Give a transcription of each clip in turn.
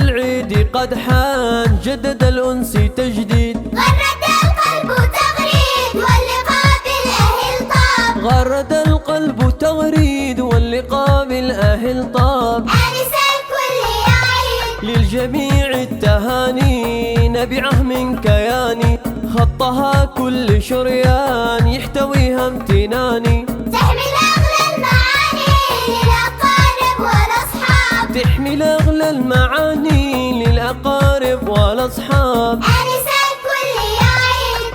العيد قد حان، جدد الأنس تجديد، غرد القلب تغريد واللقاء بالأهل طاب، غرد القلب تغريد واللقاء بالأهل طاب. آنس الكل يا عيد للجميع التهاني نبعه من كياني، خطها كل شريان يحتويها امتناني، تحمل أغلى المعاني للأقارب والأصحاب، تحمل أغلى المعاني للأقارب والأصحاب. آنس الكل يا عيد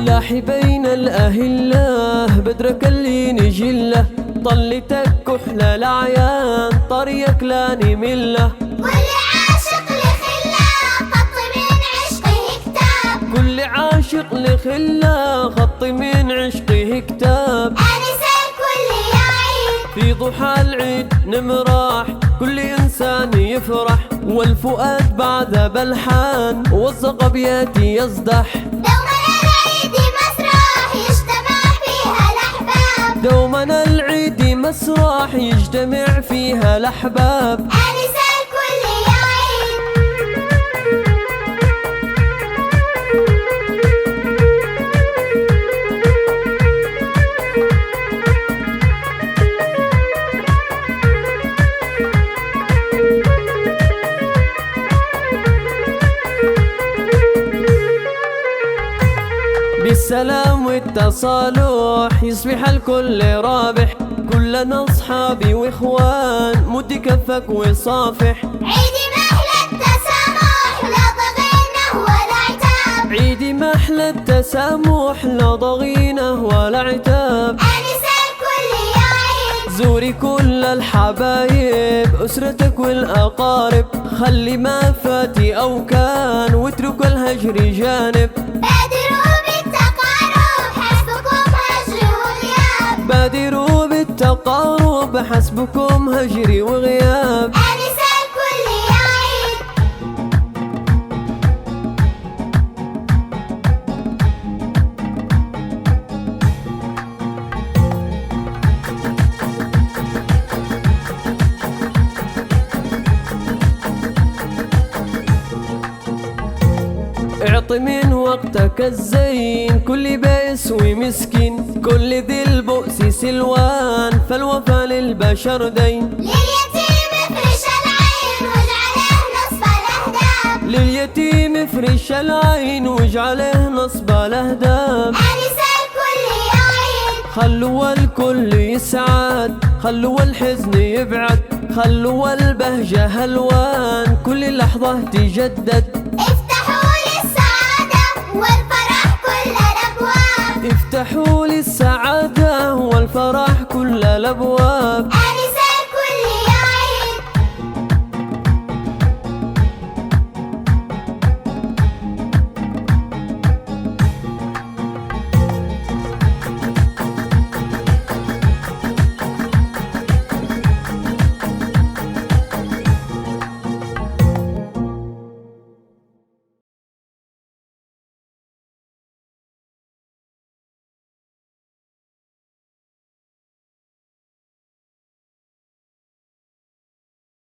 لاحي بين الأهلة بدرك اللي نجله، طلتك كحلة الأعيان طريق لا نمله، واللي عاشق لخلة خط من عشقه كتاب، كل عاشق لخله خط من عشقه كتاب. آنس الكل يا عيد في ضحى العيد نمراح كل إنسان يفرح، والفؤاد بعد بلحان والزقب ياتي يصدح، دوما العيد مسرح يجتمع فيها الأحباب، دوما العيد مسرح يجتمع فيها الأحباب. آنس الكل يا عيد بالسلام والتصالح يصبح الكل رابح، كلنا أصحابي وإخوان مد كفك وصافح، عيدي محلى التسامح لا ضغينه ولا عتاب، عيدي محلى التسامح لا ضغينه ولا عتاب. آنس الكل يا عيد زوري كل الحبايب أسرتك والأقارب، خلي ما فاتي أو كان واترك الهجر جانب، بادروا بالتقارب حسبكم هجر وغياب، بادروا بالتقارب حسبكم هجري وغياب. آنس الكل يا عيد اعط من وقتك الزين كل بائس ومسكين، كل ذي البؤس سلوان فالوفا للبشر دين، لليتيم افرش العين واجعله نصب الأهداب، لليتيم افرش العين واجعله نصب الأهداب. آنس الكل يا عيد خلوا الكل يسعد، خلوا الحزن يبعد، خلوا البهجة هلوان كل لحظة تجدد، افتحوا للسعادة والفرح كل الأبواب، افتحوا للسعادة والفرح كل الأبواب. آنس